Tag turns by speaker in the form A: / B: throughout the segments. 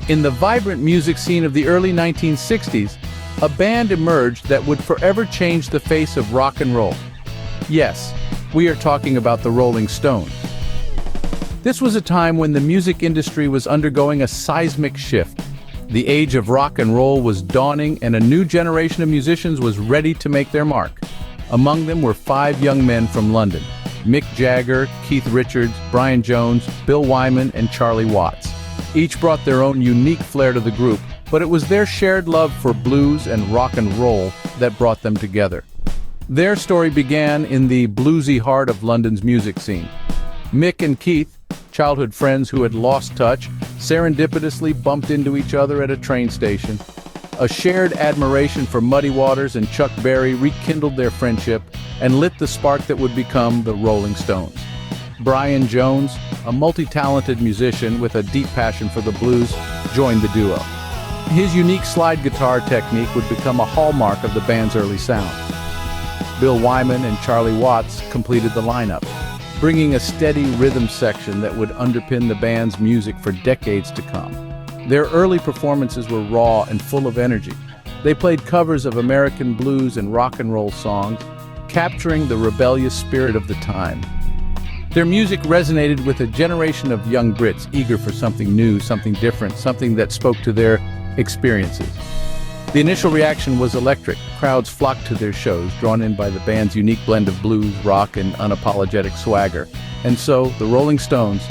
A: In the vibrant music scene of the early 1960s, a band emerged that would forever change the face of rock and roll. Yes, we are talking about the Rolling Stones. This was a time when the music industry was undergoing a seismic shift. The age of rock and roll was dawning, and a new generation of musicians was ready to make their mark. Among them were 5 young men from London: Mick Jagger, Keith Richards, Brian Jones, Bill Wyman, and Charlie Watts. Each brought their own unique flair to the group, but it was their shared love for blues and rock and roll that brought them together. Their story began in the bluesy heart of London's music scene. Mick and Keith, childhood friends who had lost touch, serendipitously bumped into each other at a train station. A shared admiration for Muddy Waters and Chuck Berry rekindled their friendship and lit the spark that would become the Rolling Stones. Brian Jones, a multi-talented musician with a deep passion for the blues, joined the duo. His unique slide guitar technique would become a hallmark of the band's early sound. Bill Wyman and Charlie Watts completed the lineup, bringing a steady rhythm section that would underpin the band's music for decades to come. Their early performances were raw and full of energy. They played covers of American blues and rock and roll songs, capturing the rebellious spirit of the time. Their music resonated with a generation of young Brits eager for something new, something different, something that spoke to their experiences. The initial reaction was electric. Crowds flocked to their shows, drawn in by the band's unique blend of blues, rock, and unapologetic swagger. And so, the Rolling Stones,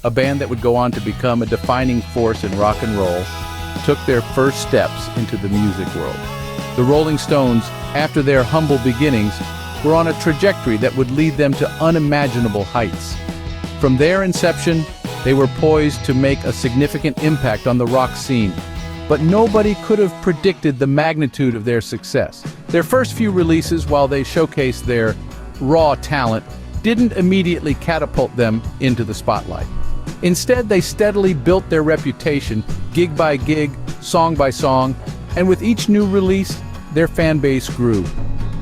A: a band that would go on to become a defining force in rock and roll, took their first steps into the music world. The Rolling Stones, after their humble beginnings, were on a trajectory that would lead them to unimaginable heights. From their inception, they were poised to make a significant impact on the rock scene. But nobody could have predicted the magnitude of their success. Their first few releases, while they showcased their raw talent, didn't immediately catapult them into the spotlight. Instead, they steadily built their reputation, gig by gig, song by song, and with each new release, their fan base grew.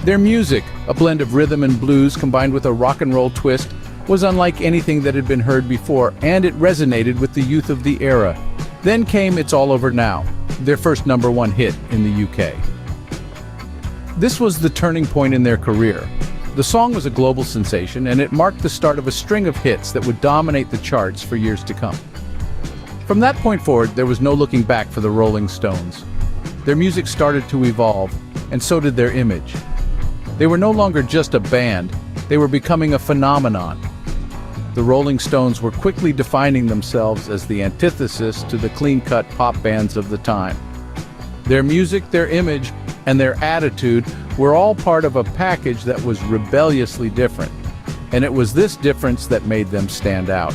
A: Their music, a blend of rhythm and blues combined with a rock and roll twist, was unlike anything that had been heard before, and it resonated with the youth of the era. Then came It's All Over Now, their first #1 hit in the UK. This was the turning point in their career. The song was a global sensation, and it marked the start of a string of hits that would dominate the charts for years to come. From that point forward, there was no looking back for the Rolling Stones. Their music started to evolve, and so did their image. They were no longer just a band, they were becoming a phenomenon. The Rolling Stones were quickly defining themselves as the antithesis to the clean-cut pop bands of the time. Their music, their image, and their attitude were all part of a package that was rebelliously different, and it was this difference that made them stand out.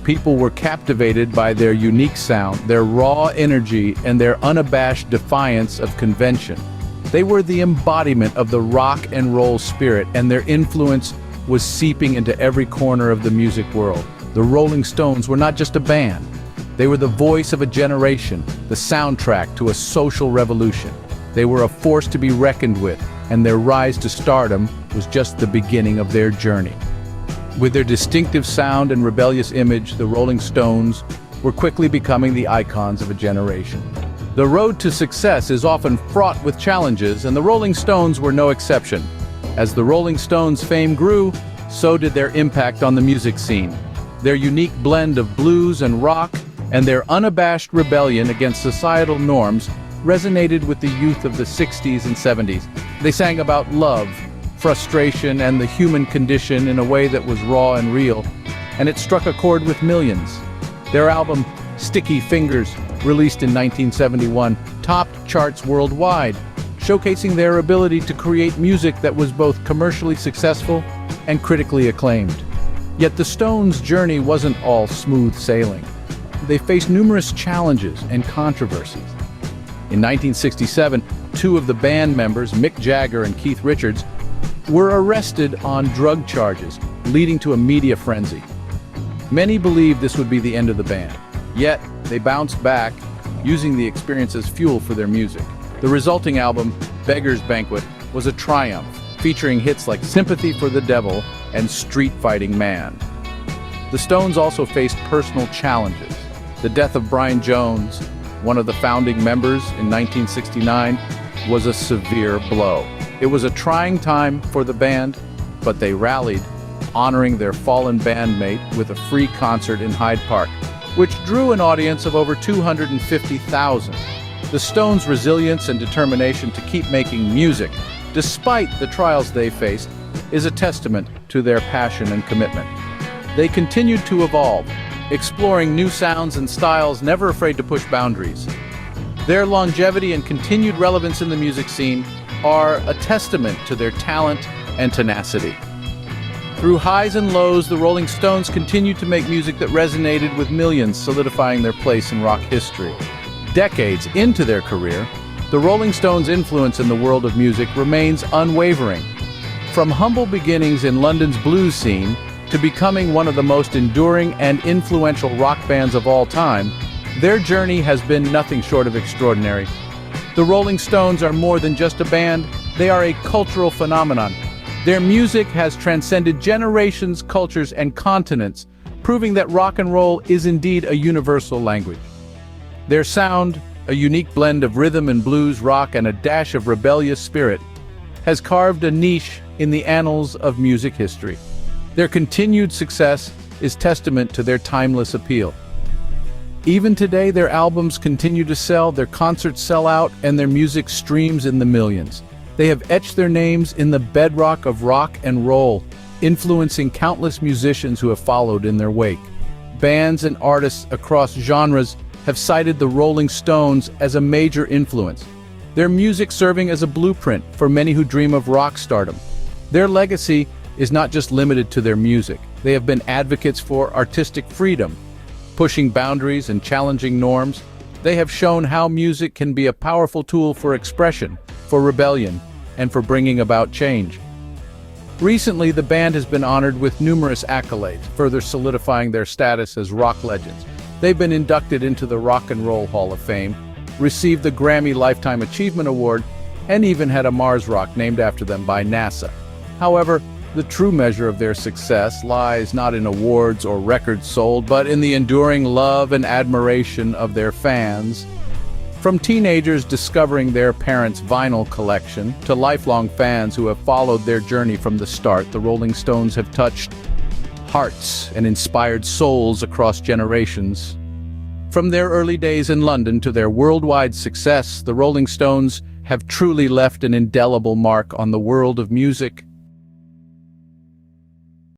A: People were captivated by their unique sound, their raw energy, and their unabashed defiance of convention. They were the embodiment of the rock and roll spirit, and their influence was seeping into every corner of the music world. The Rolling Stones were not just a band. They were the voice of a generation, the soundtrack to a social revolution. They were a force to be reckoned with, and their rise to stardom was just the beginning of their journey. With their distinctive sound and rebellious image, the Rolling Stones were quickly becoming the icons of a generation. The road to success is often fraught with challenges, and the Rolling Stones were no exception. As the Rolling Stones' fame grew, so did their impact on the music scene. Their unique blend of blues and rock, and their unabashed rebellion against societal norms, resonated with the youth of the 60s and 70s. They sang about love, frustration, and the human condition in a way that was raw and real, and it struck a chord with millions. Their album, Sticky Fingers, released in 1971, topped charts worldwide, showcasing their ability to create music that was both commercially successful and critically acclaimed. Yet the Stones' journey wasn't all smooth sailing. They faced numerous challenges and controversies. In 1967, 2 of the band members, Mick Jagger and Keith Richards, were arrested on drug charges, leading to a media frenzy. Many believed this would be the end of the band. Yet, they bounced back, using the experience as fuel for their music. The resulting album, Beggar's Banquet, was a triumph, featuring hits like Sympathy for the Devil and Street Fighting Man. The Stones also faced personal challenges. The death of Brian Jones, one of the founding members in 1969, was a severe blow. It was a trying time for the band, but they rallied, honoring their fallen bandmate with a free concert in Hyde Park, which drew an audience of over 250,000. The Stones' resilience and determination to keep making music, despite the trials they faced, is a testament to their passion and commitment. They continued to evolve, exploring new sounds and styles, never afraid to push boundaries. Their longevity and continued relevance in the music scene are a testament to their talent and tenacity. Through highs and lows, the Rolling Stones continued to make music that resonated with millions, solidifying their place in rock history. Decades into their career, the Rolling Stones' influence in the world of music remains unwavering. From humble beginnings in London's blues scene to becoming one of the most enduring and influential rock bands of all time, their journey has been nothing short of extraordinary. The Rolling Stones are more than just a band, they are a cultural phenomenon. Their music has transcended generations, cultures, and continents, proving that rock and roll is indeed a universal language. Their sound, a unique blend of rhythm and blues, rock, and a dash of rebellious spirit, has carved a niche in the annals of music history. Their continued success is testament to their timeless appeal. Even today, their albums continue to sell, their concerts sell out, and their music streams in the millions. They have etched their names in the bedrock of rock and roll, influencing countless musicians who have followed in their wake. Bands and artists across genres have cited the Rolling Stones as a major influence, their music serving as a blueprint for many who dream of rock stardom. Their legacy is not just limited to their music. They have been advocates for artistic freedom, pushing boundaries and challenging norms. They have shown how music can be a powerful tool for expression, for rebellion, and for bringing about change. Recently, the band has been honored with numerous accolades, further solidifying their status as rock legends. They've been inducted into the Rock and Roll Hall of Fame, received the Grammy Lifetime Achievement Award, and even had a Mars rock named after them by NASA. However, the true measure of their success lies not in awards or records sold, but in the enduring love and admiration of their fans. From teenagers discovering their parents' vinyl collection to lifelong fans who have followed their journey from the start, the Rolling Stones have touched hearts and inspired souls across generations. From their early days in London to their worldwide success, the Rolling Stones have truly left an indelible mark on the world of music